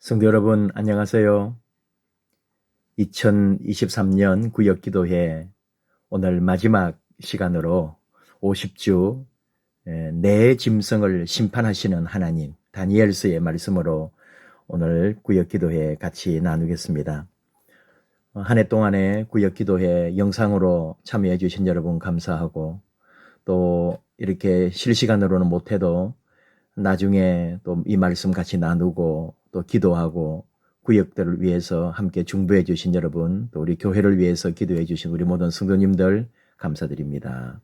성도 여러분, 안녕하세요. 2023년 구역기도회 오늘 마지막 시간으로 50주 내 짐승을 심판하시는 하나님, 다니엘서의 말씀으로 오늘 구역기도회 같이 나누겠습니다. 한 해 동안에 구역기도회 영상으로 참여해 주신 여러분 감사하고, 또 이렇게 실시간으로는 못해도 나중에 또 이 말씀 같이 나누고 또 기도하고 구역들을 위해서 함께 중보해 주신 여러분, 또 우리 교회를 위해서 기도해 주신 우리 모든 성도님들 감사드립니다.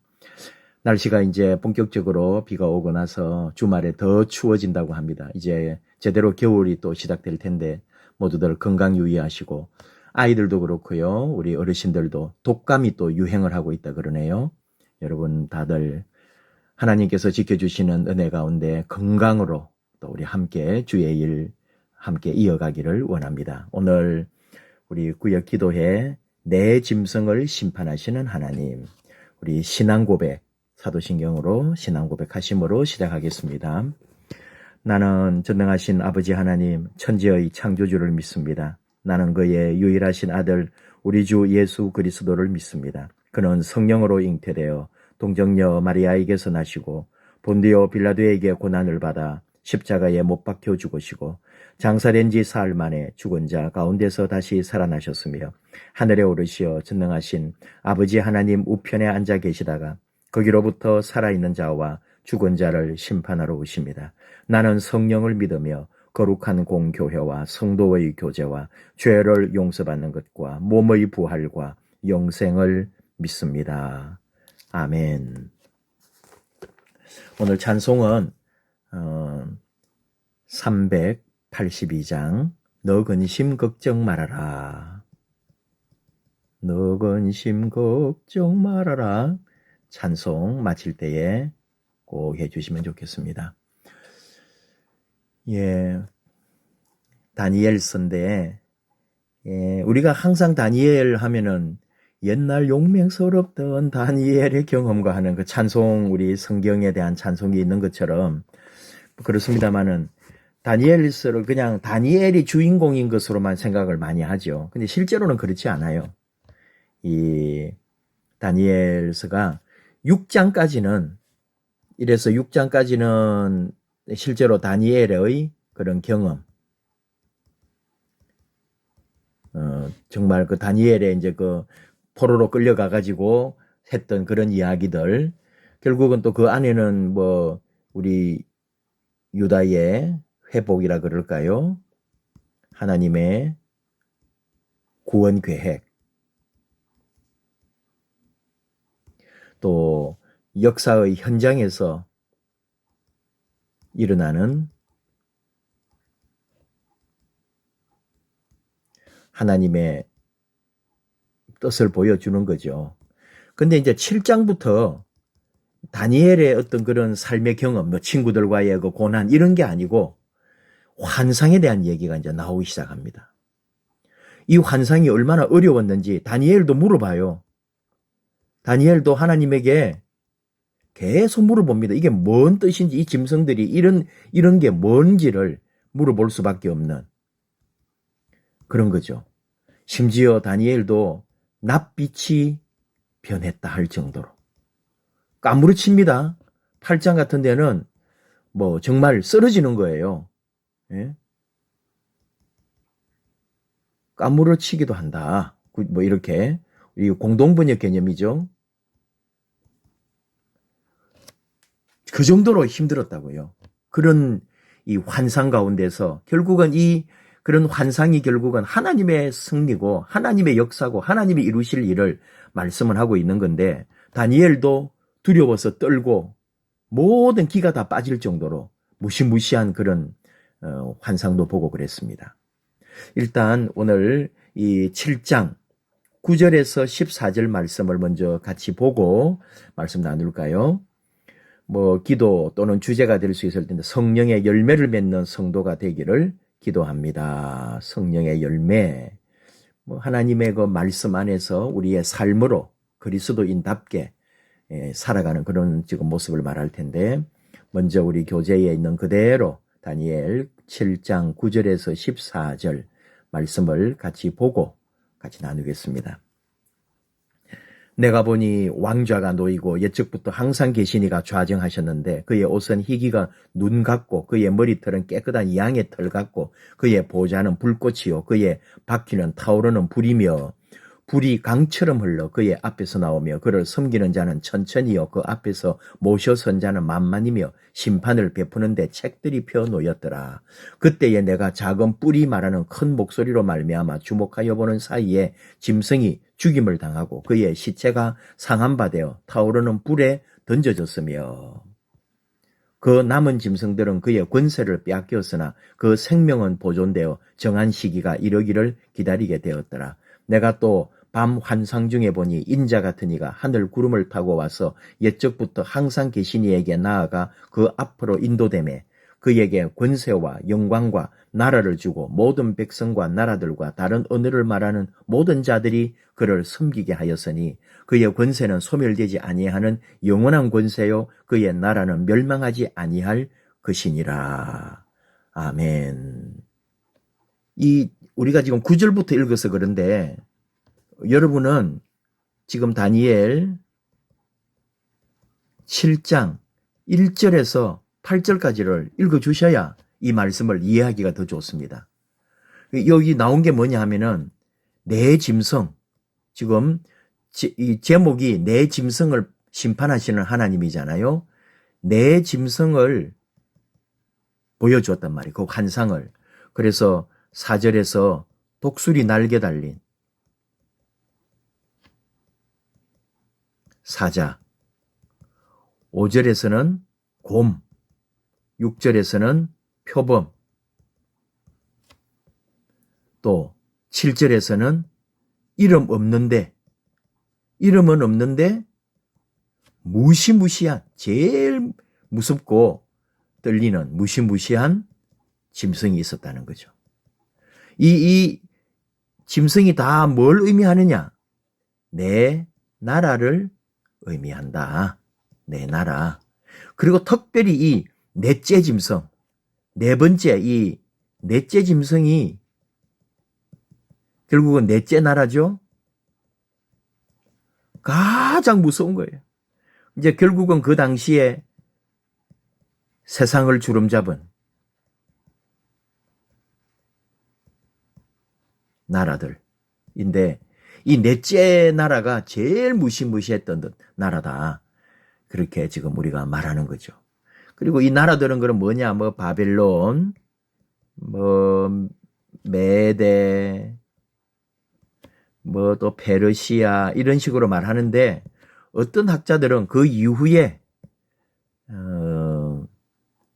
날씨가 이제 본격적으로 비가 오고 나서 주말에 더 추워진다고 합니다. 이제 제대로 겨울이 또 시작될 텐데 모두들 건강 유의하시고, 아이들도 그렇고요, 우리 어르신들도 독감이 또 유행을 하고 있다 그러네요. 여러분 다들 하나님께서 지켜주시는 은혜 가운데 건강으로 또 우리 함께 주의 일 함께 이어가기를 원합니다. 오늘 우리 구역 기도회 내 짐승을 심판하시는 하나님, 우리 신앙고백, 사도신경으로 신앙고백 하심으로 시작하겠습니다. 나는 전능하신 아버지 하나님, 천지의 창조주를 믿습니다. 나는 그의 유일하신 아들 우리 주 예수 그리스도를 믿습니다. 그는 성령으로 잉태되어 동정녀 마리아에게서 나시고 본디오 빌라도에게 고난을 받아 십자가에 못 박혀 죽으시고 장사된 지 사흘 만에 죽은 자 가운데서 다시 살아나셨으며 하늘에 오르시어 전능하신 아버지 하나님 우편에 앉아 계시다가 거기로부터 살아있는 자와 죽은 자를 심판하러 오십니다. 나는 성령을 믿으며 거룩한 공교회와 성도의 교제와 죄를 용서받는 것과 몸의 부활과 영생을 믿습니다. 아멘. 오늘 찬송은 382장 너 근심 걱정 말아라. 너 근심 걱정 말아라. 찬송 마칠 때에 꼭 해주시면 좋겠습니다. 다니엘서인데, 우리가 항상 다니엘 하면은 옛날 용맹스럽던 다니엘의 경험과 하는 그 찬송, 우리 성경에 대한 찬송이 있는 것처럼 그렇습니다만은 다니엘서를 그냥 다니엘이 주인공인 것으로만 생각을 많이 하죠. 근데 실제로는 그렇지 않아요. 이 다니엘서가 6장까지는, 이래서 6장까지는 실제로 다니엘의 그런 경험, 정말 그 다니엘의 이제 그 포로로 끌려가가지고 했던 그런 이야기들, 결국은 또 그 안에는 뭐 우리 유다의 회복이라 그럴까요? 하나님의 구원 계획, 또 역사의 현장에서 일어나는 하나님의 뜻을 보여주는 거죠. 근데 이제 7장부터 다니엘의 어떤 그런 삶의 경험, 뭐 친구들과의 그 고난, 이런 게 아니고 환상에 대한 얘기가 이제 나오기 시작합니다. 이 환상이 얼마나 어려웠는지 다니엘도 물어봐요. 다니엘도 하나님에게 계속 물어봅니다. 이게 뭔 뜻인지, 이 짐승들이 이런 게 뭔지를 물어볼 수밖에 없는 그런 거죠. 심지어 다니엘도 낯빛이 변했다 할 정도로 까무러칩니다. 8장 같은 데는 뭐 정말 쓰러지는 거예요. 예? 까무러치기도 한다. 뭐 이렇게, 이 공동번역 개념이죠. 그 정도로 힘들었다고요. 그런 이 환상 가운데서 결국은 그런 환상이 결국은 하나님의 승리고 하나님의 역사고 하나님이 이루실 일을 말씀을 하고 있는 건데, 다니엘도 두려워서 떨고 모든 기가 다 빠질 정도로 무시무시한 그런 환상도 보고 그랬습니다. 일단 오늘 이 7장 9절에서 14절 말씀을 먼저 같이 보고 말씀 나눌까요? 뭐 기도 또는 주제가 될 수 있을 텐데, 성령의 열매를 맺는 성도가 되기를 기도합니다. 성령의 열매, 뭐 하나님의 그 말씀 안에서 우리의 삶으로 그리스도인답게 살아가는 그런 지금 모습을 말할 텐데, 먼저 우리 교재에 있는 그대로 다니엘 7장 9절에서 14절 말씀을 같이 보고 같이 나누겠습니다. 내가 보니 왕좌가 놓이고 옛적부터 항상 계시니가 좌정하셨는데 그의 옷은 희기가 눈 같고 그의 머리털은 깨끗한 양의 털 같고 그의 보좌는 불꽃이요 그의 바퀴는 타오르는 불이며 불이 강처럼 흘러 그의 앞에서 나오며 그를 섬기는 자는 천천히요 그 앞에서 모셔선 자는 만만이며 심판을 베푸는데 책들이 펴 놓였더라. 그때에 내가 작은 뿔이 말하는 큰 목소리로 말미암아 주목하여 보는 사이에 짐승이 죽임을 당하고 그의 시체가 상한 바 되어 타오르는 불에 던져졌으며 그 남은 짐승들은 그의 권세를 빼앗겼으나 그 생명은 보존되어 정한 시기가 이르기를 기다리게 되었더라. 내가 또 밤 환상 중에 보니 인자 같은 이가 하늘 구름을 타고 와서 옛적부터 항상 계신 이에게 나아가 그 앞으로 인도되매 그에게 권세와 영광과 나라를 주고 모든 백성과 나라들과 다른 언어를 말하는 모든 자들이 그를 섬기게 하였으니 그의 권세는 소멸되지 아니하는 영원한 권세요 그의 나라는 멸망하지 아니할 것이니라. 아멘. 우리가 지금 9절부터 읽어서 그런데 여러분은 지금 다니엘 7장 1절에서 8절까지를 읽어주셔야 이 말씀을 이해하기가 더 좋습니다. 여기 나온 게 뭐냐 하면은 내 짐승, 지금 이 제목이 내 짐승을 심판하시는 하나님이잖아요. 내 짐승을 보여주었단 말이에요. 그 환상을. 그래서 4절에서 독수리 날개 달린 사자, 5절에서는 곰, 6절에서는 표범, 또 7절에서는 이름은 없는데 무시무시한, 제일 무섭고 떨리는 무시무시한 짐승이 있었다는 거죠. 이 짐승이 다 뭘 의미하느냐? 내 나라를 의미한다. 내 나라. 그리고 특별히 이 넷째 짐승, 네 번째 이 넷째 짐승이 결국은 넷째 나라죠. 가장 무서운 거예요. 이제 결국은 그 당시에 세상을 주름잡은 나라들인데 이 넷째 나라가 제일 무시무시했던 나라다. 그렇게 지금 우리가 말하는 거죠. 그리고 이 나라들은 그럼 뭐냐? 뭐 바벨론, 뭐 메데, 뭐 또 페르시아 이런 식으로 말하는데 어떤 학자들은 그 이후에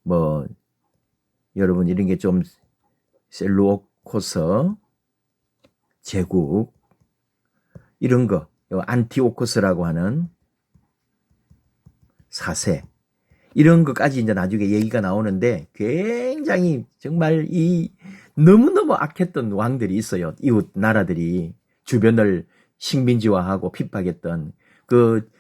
뭐 여러분 이런 게 좀 셀루코스 제국 이런 거 안티오코스라고 하는 4세 이런 것까지 이제 나중에 얘기가 나오는데 굉장히 정말 이 너무너무 악했던 왕들이 있어요. 이웃 나라들이 주변을 식민지화하고 핍박했던 그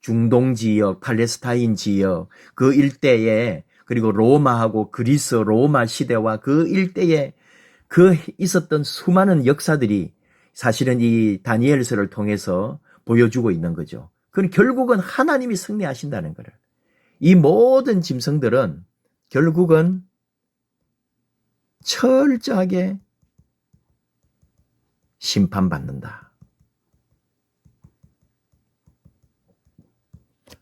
중동 지역, 팔레스타인 지역 그 일대에 그리고 로마하고 그리스 로마 시대와 그 일대에 그 있었던 수많은 역사들이 사실은 이 다니엘서를 통해서 보여주고 있는 거죠. 그건 결국은 하나님이 승리하신다는 거를. 이 모든 짐승들은 결국은 철저하게 심판받는다.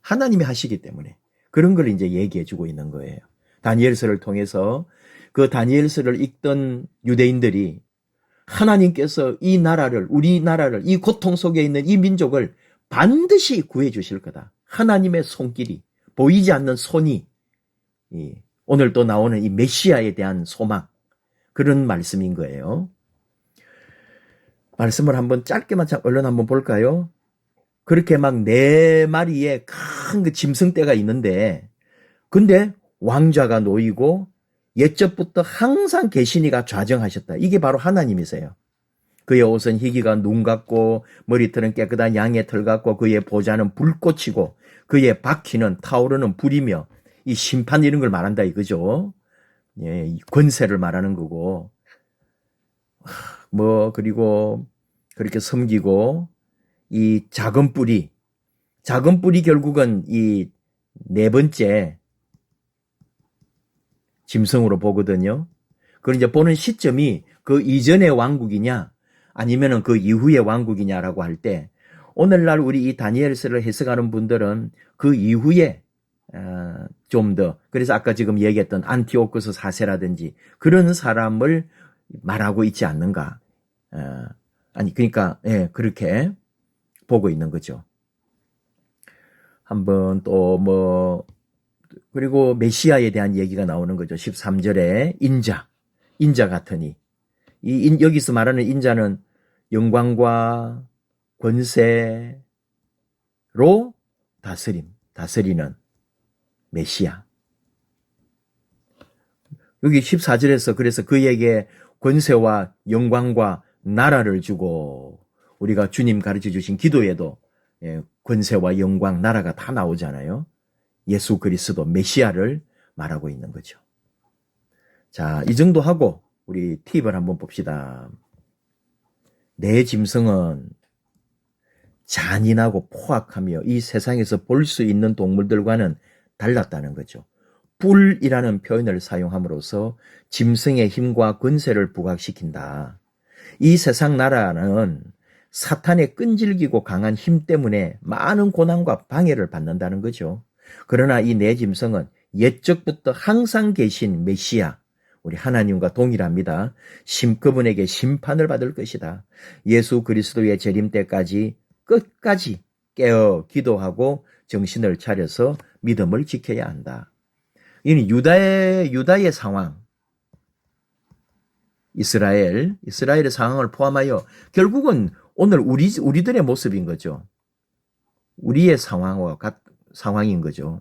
하나님이 하시기 때문에 그런 걸 이제 얘기해 주고 있는 거예요. 다니엘서를 통해서 그 다니엘서를 읽던 유대인들이 하나님께서 이 나라를, 우리나라를, 이 고통 속에 있는 이 민족을 반드시 구해 주실 거다. 하나님의 손길이, 보이지 않는 손이, 오늘 또 나오는 이 메시아에 대한 소망, 그런 말씀인 거예요. 말씀을 한번 짧게만 얼른 한번 볼까요? 그렇게 막 4마리의 큰 그 짐승떼가 있는데, 근데 왕좌가 놓이고 옛적부터 항상 계시니가 좌정하셨다. 이게 바로 하나님이세요. 그의 옷은 희기가 눈 같고 머리털은 깨끗한 양의 털 같고 그의 보좌는 불꽃이고 그의 바퀴는 타오르는 불이며 이 심판 이런 걸 말한다 이거죠. 예, 이 권세를 말하는 거고, 그리고 그렇게 섬기고, 이 작은 뿌리 결국은 이 네 번째 짐승으로 보거든요. 그걸 이제 보는 시점이 그 이전의 왕국이냐, 아니면은 그 이후의 왕국이냐라고 할 때, 오늘날 우리 이 다니엘서를 해석하는 분들은 그 이후에 좀 더, 그래서 아까 지금 얘기했던 안티오코스 4세라든지 그런 사람을 말하고 있지 않는가. 아니, 그러니까, 예, 그렇게 보고 있는 거죠. 한번 또 그리고 메시아에 대한 얘기가 나오는 거죠. 13절에 인자 같으니. 여기서 말하는 인자는 영광과 권세로 다스리는 메시아. 여기 14절에서 그래서 그에게 권세와 영광과 나라를 주고, 우리가 주님 가르쳐 주신 기도에도 권세와 영광, 나라가 다 나오잖아요. 예수 그리스도 메시아를 말하고 있는 거죠. 자, 이 정도 하고 우리 팁을 한번 봅시다. 내 짐승은 잔인하고 포악하며 이 세상에서 볼 수 있는 동물들과는 달랐다는 거죠. 뿔이라는 표현을 사용함으로써 짐승의 힘과 권세를 부각시킨다. 이 세상 나라는 사탄의 끈질기고 강한 힘 때문에 많은 고난과 방해를 받는다는 거죠. 그러나 이 내 짐승은 옛적부터 항상 계신 메시아, 우리 하나님과 동일합니다. 그분에게 심판을 받을 것이다. 예수 그리스도의 재림 때까지 끝까지 깨어 기도하고 정신을 차려서 믿음을 지켜야 한다. 이는 유다의 상황, 이스라엘의 상황을 포함하여 결국은 오늘 우리들의 모습인 거죠. 우리의 상황인 거죠.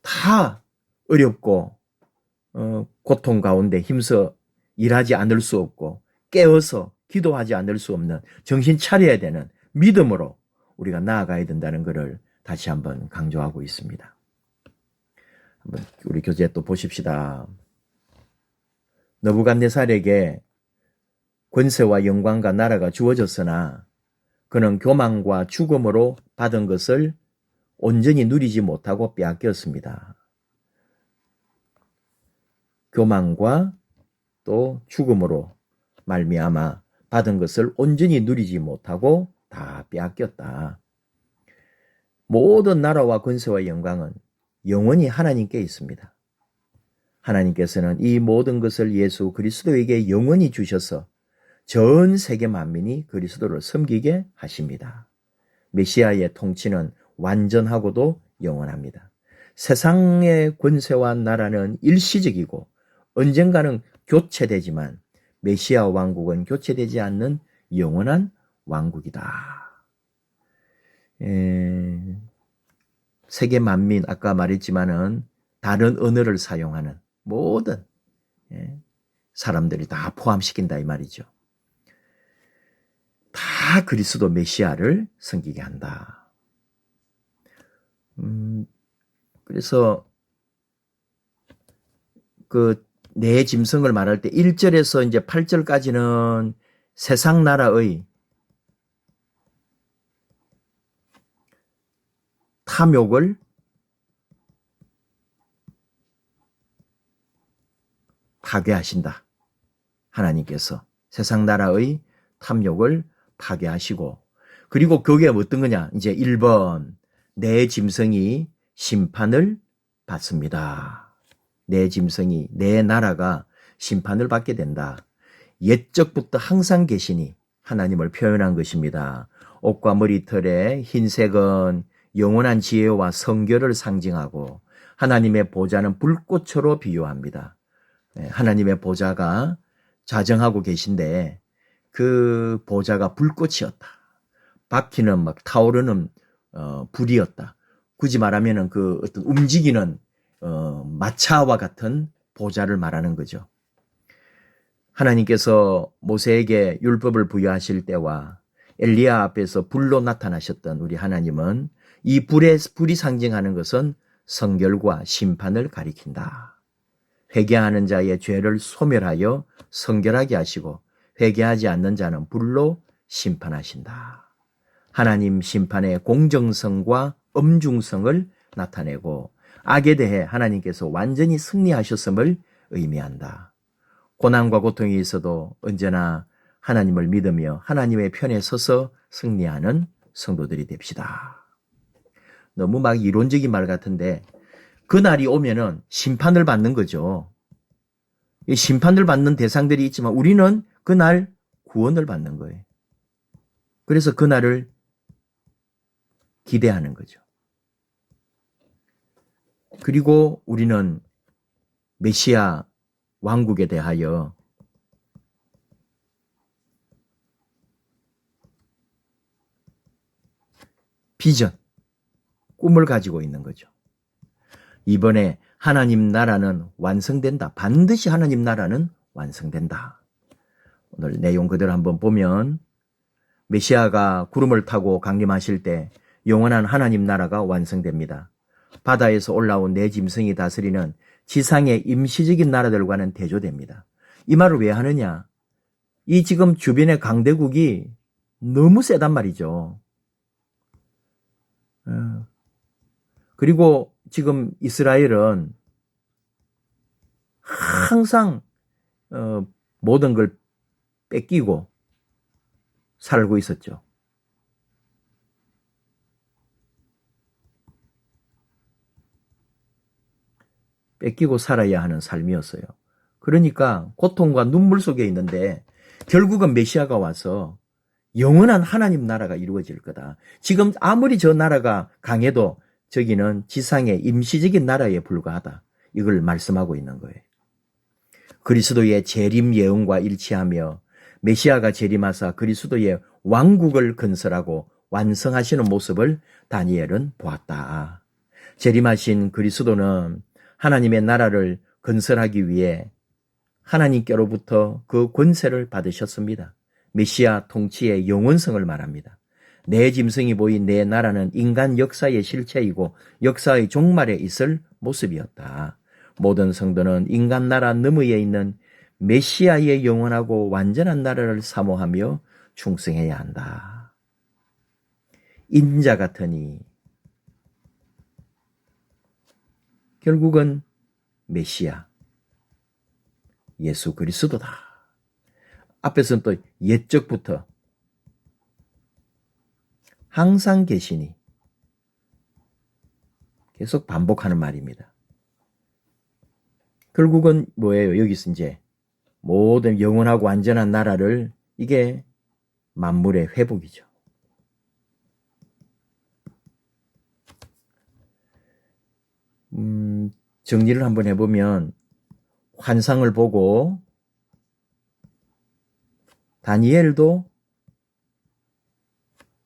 다 어렵고 고통 가운데 힘써 일하지 않을 수 없고 깨어서 기도하지 않을 수 없는, 정신 차려야 되는 믿음으로 우리가 나아가야 된다는 것을 다시 한번 강조하고 있습니다. 한번 우리 교재 또 보십시다. 느부갓네살에게 권세와 영광과 나라가 주어졌으나 그는 교만과 죽음으로 받은 것을 온전히 누리지 못하고 빼앗겼습니다. 교만과 또 죽음으로 말미암아 받은 것을 온전히 누리지 못하고 다 빼앗겼다. 모든 나라와 권세와 영광은 영원히 하나님께 있습니다. 하나님께서는 이 모든 것을 예수 그리스도에게 영원히 주셔서 전 세계 만민이 그리스도를 섬기게 하십니다. 메시아의 통치는 완전하고도 영원합니다. 세상의 권세와 나라는 일시적이고 언젠가는 교체되지만 메시아 왕국은 교체되지 않는 영원한 왕국이다. 세계 만민, 아까 말했지만은 다른 언어를 사용하는 모든 사람들이 다 포함시킨다 이 말이죠. 다 그리스도 메시아를 섬기게 한다. 그래서 내 짐승을 말할 때 1절에서 이제 8절까지는 세상 나라의 탐욕을 파괴하신다. 하나님께서 세상 나라의 탐욕을 파괴하시고, 그리고 그게 어떤 거냐? 이제 1번, 내 짐승이 심판을 받습니다. 내 짐승이, 내 나라가 심판을 받게 된다. 옛적부터 항상 계시니 하나님을 표현한 것입니다. 옷과 머리털의 흰색은 영원한 지혜와 성결을 상징하고 하나님의 보좌는 불꽃으로 비유합니다. 하나님의 보좌가 좌정하고 계신데 그 보좌가 불꽃이었다. 바퀴는 막 타오르는 불이었다. 굳이 말하면은 그 어떤 움직이는 마차와 같은 보좌를 말하는 거죠. 하나님께서 모세에게 율법을 부여하실 때와 엘리야 앞에서 불로 나타나셨던 우리 하나님은 이 불이 상징하는 것은 성결과 심판을 가리킨다. 회개하는 자의 죄를 소멸하여 성결하게 하시고 회개하지 않는 자는 불로 심판하신다. 하나님 심판의 공정성과 엄중성을 나타내고 악에 대해 하나님께서 완전히 승리하셨음을 의미한다. 고난과 고통이 있어도 언제나 하나님을 믿으며 하나님의 편에 서서 승리하는 성도들이 됩시다. 너무 막 이론적인 말 같은데 그날이 오면은 심판을 받는 거죠. 이 심판을 받는 대상들이 있지만 우리는 그날 구원을 받는 거예요. 그래서 그날을 기대하는 거죠. 그리고 우리는 메시아 왕국에 대하여 비전, 꿈을 가지고 있는 거죠. 이번에 하나님 나라는 완성된다. 반드시 하나님 나라는 완성된다. 오늘 내용 그대로 한번 보면 메시아가 구름을 타고 강림하실 때 영원한 하나님 나라가 완성됩니다. 바다에서 올라온 네 짐승이 다스리는 지상의 임시적인 나라들과는 대조됩니다. 이 말을 왜 하느냐? 이 지금 주변의 강대국이 너무 세단 말이죠. 그리고 지금 이스라엘은 항상 모든 걸 뺏기고 살고 있었죠. 뺏기고 살아야 하는 삶이었어요. 그러니까 고통과 눈물 속에 있는데 결국은 메시아가 와서 영원한 하나님 나라가 이루어질 거다. 지금 아무리 저 나라가 강해도 저기는 지상의 임시적인 나라에 불과하다. 이걸 말씀하고 있는 거예요. 그리스도의 재림 예언과 일치하며 메시아가 재림하사 그리스도의 왕국을 건설하고 완성하시는 모습을 다니엘은 보았다. 재림하신 그리스도는 하나님의 나라를 건설하기 위해 하나님께로부터 그 권세를 받으셨습니다. 메시아 통치의 영원성을 말합니다. 내 짐승이 보인 내 나라는 인간 역사의 실체이고 역사의 종말에 있을 모습이었다. 모든 성도는 인간 나라 너머에 있는 메시아의 영원하고 완전한 나라를 사모하며 충성해야 한다. 인자 같으니 결국은 메시아, 예수 그리스도다. 앞에서는 또 옛적부터 항상 계시니 계속 반복하는 말입니다. 결국은 뭐예요? 여기서 이제 모든 영원하고 완전한 나라를 이게 만물의 회복이죠. 정리를 한번 해보면 환상을 보고 다니엘도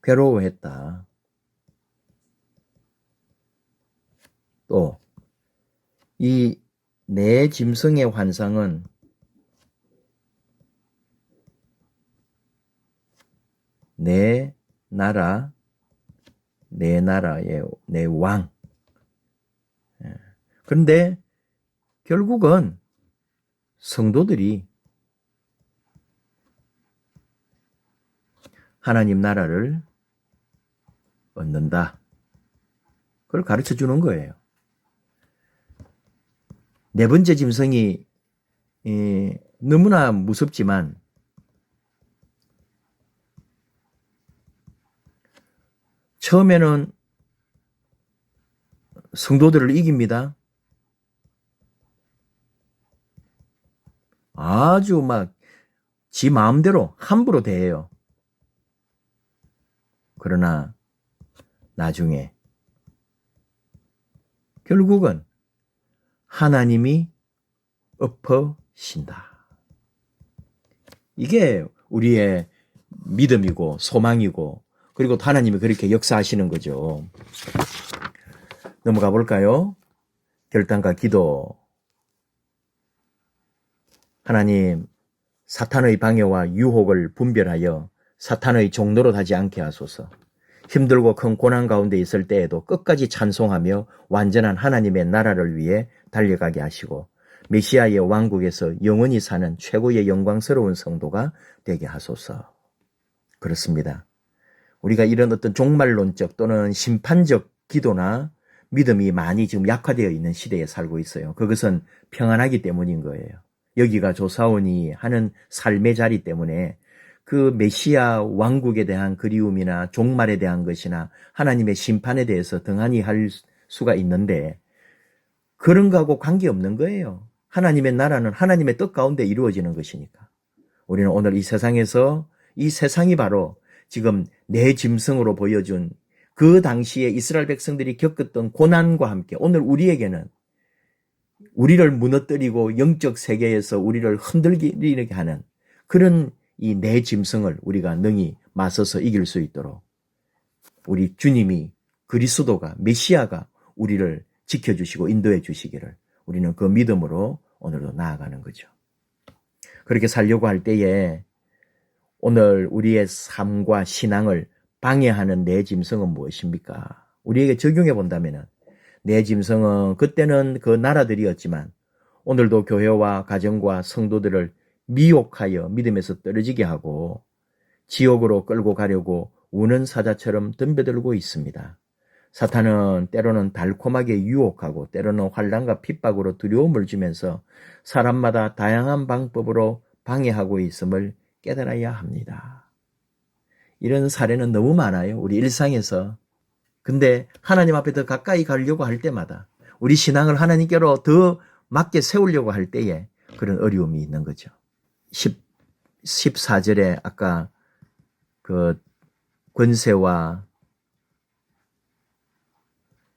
괴로워했다. 또 이 네 짐승의 환상은 내 나라, 내 나라의 내 왕. 그런데 결국은 성도들이 하나님 나라를 얻는다. 그걸 가르쳐 주는 거예요. 네 번째 짐승이 너무나 무섭지만 처음에는 성도들을 이깁니다. 아주 막 지 마음대로 함부로 대해요. 그러나 나중에 결국은 하나님이 엎으신다. 이게 우리의 믿음이고 소망이고 그리고 하나님이 그렇게 역사하시는 거죠. 넘어가 볼까요? 결단과 기도. 하나님, 사탄의 방해와 유혹을 분별하여 사탄의 종노릇 하지 않게 하소서. 힘들고 큰 고난 가운데 있을 때에도 끝까지 찬송하며 완전한 하나님의 나라를 위해 달려가게 하시고 메시아의 왕국에서 영원히 사는 최고의 영광스러운 성도가 되게 하소서. 그렇습니다. 우리가 이런 어떤 종말론적 또는 심판적 기도나 믿음이 많이 지금 약화되어 있는 시대에 살고 있어요. 그것은 평안하기 때문인 거예요. 여기가 조사오니 하는 삶의 자리 때문에 그 메시아 왕국에 대한 그리움이나 종말에 대한 것이나 하나님의 심판에 대해서 등한히 할 수가 있는데 그런 거하고 관계없는 거예요. 하나님의 나라는 하나님의 뜻 가운데 이루어지는 것이니까. 우리는 오늘 이 세상에서 이 세상이 바로 지금 내 짐승으로 보여준 그 당시에 이스라엘 백성들이 겪었던 고난과 함께 오늘 우리에게는 우리를 무너뜨리고 영적 세계에서 우리를 흔들리게 하는 그런 이 내 짐승을 우리가 능히 맞서서 이길 수 있도록 우리 주님이 그리스도가 메시아가 우리를 지켜주시고 인도해 주시기를 우리는 그 믿음으로 오늘도 나아가는 거죠. 그렇게 살려고 할 때에 오늘 우리의 삶과 신앙을 방해하는 내 짐승은 무엇입니까? 우리에게 적용해 본다면 내 짐승은 그때는 그 나라들이었지만 오늘도 교회와 가정과 성도들을 미혹하여 믿음에서 떨어지게 하고 지옥으로 끌고 가려고 우는 사자처럼 덤벼들고 있습니다. 사탄은 때로는 달콤하게 유혹하고 때로는 환난과 핍박으로 두려움을 주면서 사람마다 다양한 방법으로 방해하고 있음을 깨달아야 합니다. 이런 사례는 너무 많아요. 우리 일상에서. 근데 하나님 앞에 더 가까이 가려고 할 때마다 우리 신앙을 하나님께로 더 맞게 세우려고 할 때에 그런 어려움이 있는 거죠. 14절에 아까 그 권세와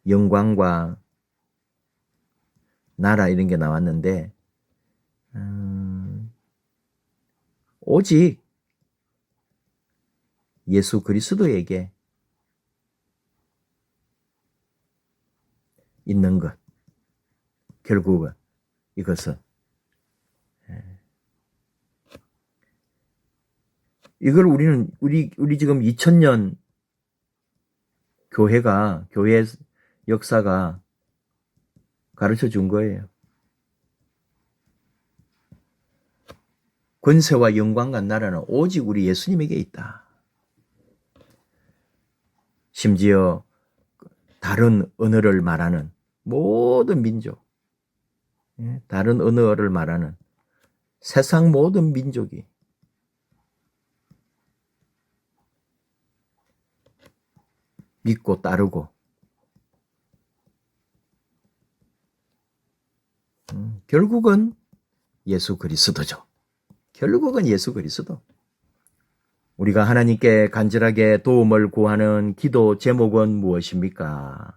영광과 나라 이런 게 나왔는데 오직 예수 그리스도에게 있는 것. 결국은 이것은 이걸 우리 지금 2000년 교회 역사가 가르쳐 준 거예요. 권세와 영광과 나라는 오직 우리 예수님에게 있다. 심지어 다른 언어를 말하는 모든 민족, 다른 언어를 말하는 세상 모든 민족이 믿고 따르고 결국은 예수 그리스도죠. 결국은 예수 그리스도. 우리가 하나님께 간절하게 도움을 구하는 기도 제목은 무엇입니까?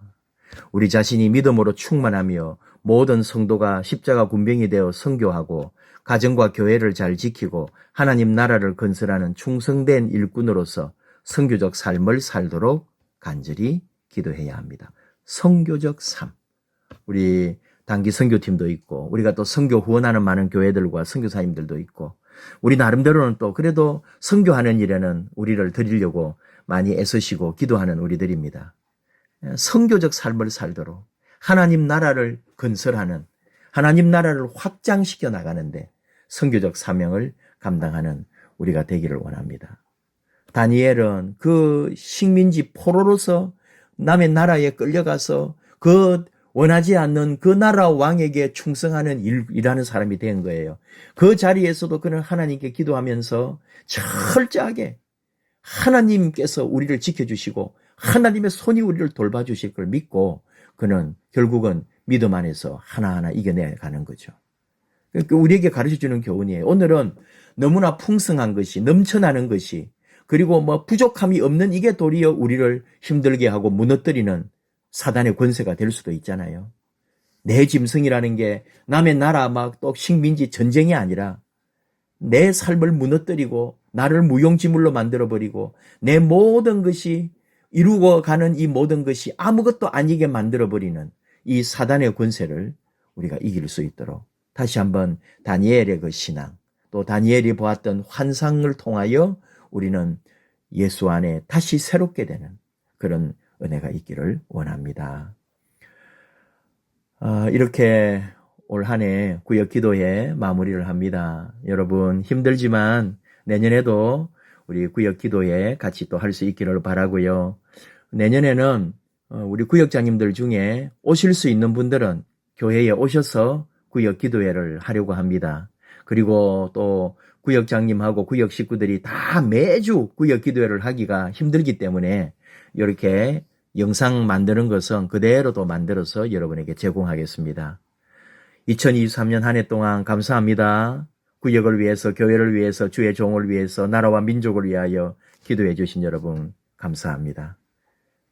우리 자신이 믿음으로 충만하며 모든 성도가 십자가 군병이 되어 선교하고 가정과 교회를 잘 지키고 하나님 나라를 건설하는 충성된 일꾼으로서 선교적 삶을 살도록 간절히 기도해야 합니다. 선교적 삶. 우리 단기 선교팀도 있고 우리가 또 선교 후원하는 많은 교회들과 선교사님들도 있고 우리 나름대로는 또 그래도 선교하는 일에는 우리를 드리려고 많이 애쓰시고 기도하는 우리들입니다. 선교적 삶을 살도록 하나님 나라를 건설하는 하나님 나라를 확장시켜 나가는데 선교적 사명을 감당하는 우리가 되기를 원합니다. 다니엘은 그 식민지 포로로서 남의 나라에 끌려가서 그 원하지 않는 그 나라 왕에게 충성하는 일하는 사람이 된 거예요. 그 자리에서도 그는 하나님께 기도하면서 철저하게 하나님께서 우리를 지켜주시고 하나님의 손이 우리를 돌봐주실 걸 믿고 그는 결국은 믿음 안에서 하나하나 이겨내가는 거죠. 그러니까 우리에게 가르쳐주는 교훈이에요. 오늘은 너무나 풍성한 것이 넘쳐나는 것이 그리고 뭐 부족함이 없는 이게 도리어 우리를 힘들게 하고 무너뜨리는 사단의 권세가 될 수도 있잖아요. 내 짐승이라는 게 남의 나라 막 또 식민지 전쟁이 아니라 내 삶을 무너뜨리고 나를 무용지물로 만들어버리고 내 모든 것이 이루고 가는 이 모든 것이 아무것도 아니게 만들어버리는 이 사단의 권세를 우리가 이길 수 있도록 다시 한번 다니엘의 그 신앙 또 다니엘이 보았던 환상을 통하여 우리는 예수 안에 다시 새롭게 되는 그런 은혜가 있기를 원합니다. 이렇게 올 한 해 구역 기도회 마무리를 합니다. 여러분 힘들지만 내년에도 우리 구역 기도회 같이 또 할 수 있기를 바라고요. 내년에는 우리 구역장님들 중에 오실 수 있는 분들은 교회에 오셔서 구역 기도회를 하려고 합니다. 그리고 또 구역장님하고 구역 식구들이 다 매주 구역 기도회를 하기가 힘들기 때문에 이렇게 영상 만드는 것은 그대로도 만들어서 여러분에게 제공하겠습니다. 2023년 한 해 동안 감사합니다. 구역을 위해서, 교회를 위해서, 주의 종을 위해서, 나라와 민족을 위하여 기도해 주신 여러분 감사합니다.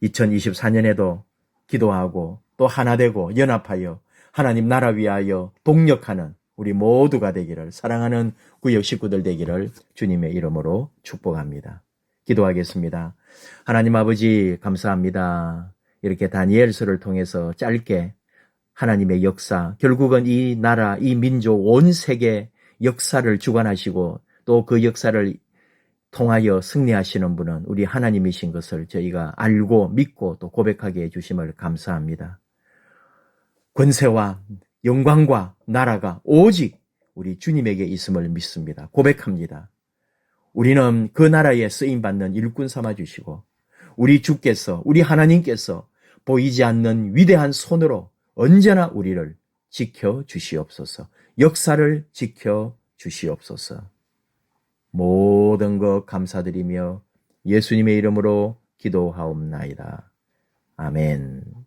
2024년에도 기도하고 또 하나 되고 연합하여 하나님 나라 위하여 동력하는 우리 모두가 되기를, 사랑하는 구역 식구들 되기를 주님의 이름으로 축복합니다. 기도하겠습니다. 하나님 아버지 감사합니다. 이렇게 다니엘서를 통해서 짧게 하나님의 역사, 결국은 이 나라, 이 민족, 온 세계 역사를 주관하시고 또 그 역사를 통하여 승리하시는 분은 우리 하나님이신 것을 저희가 알고 믿고 또 고백하게 해주심을 감사합니다. 권세와 영광과 나라가 오직 우리 주님에게 있음을 믿습니다. 고백합니다. 우리는 그 나라에 쓰임받는 일꾼 삼아주시고 우리 주께서, 우리 하나님께서 보이지 않는 위대한 손으로 언제나 우리를 지켜주시옵소서. 역사를 지켜주시옵소서. 모든 것 감사드리며 예수님의 이름으로 기도하옵나이다. 아멘.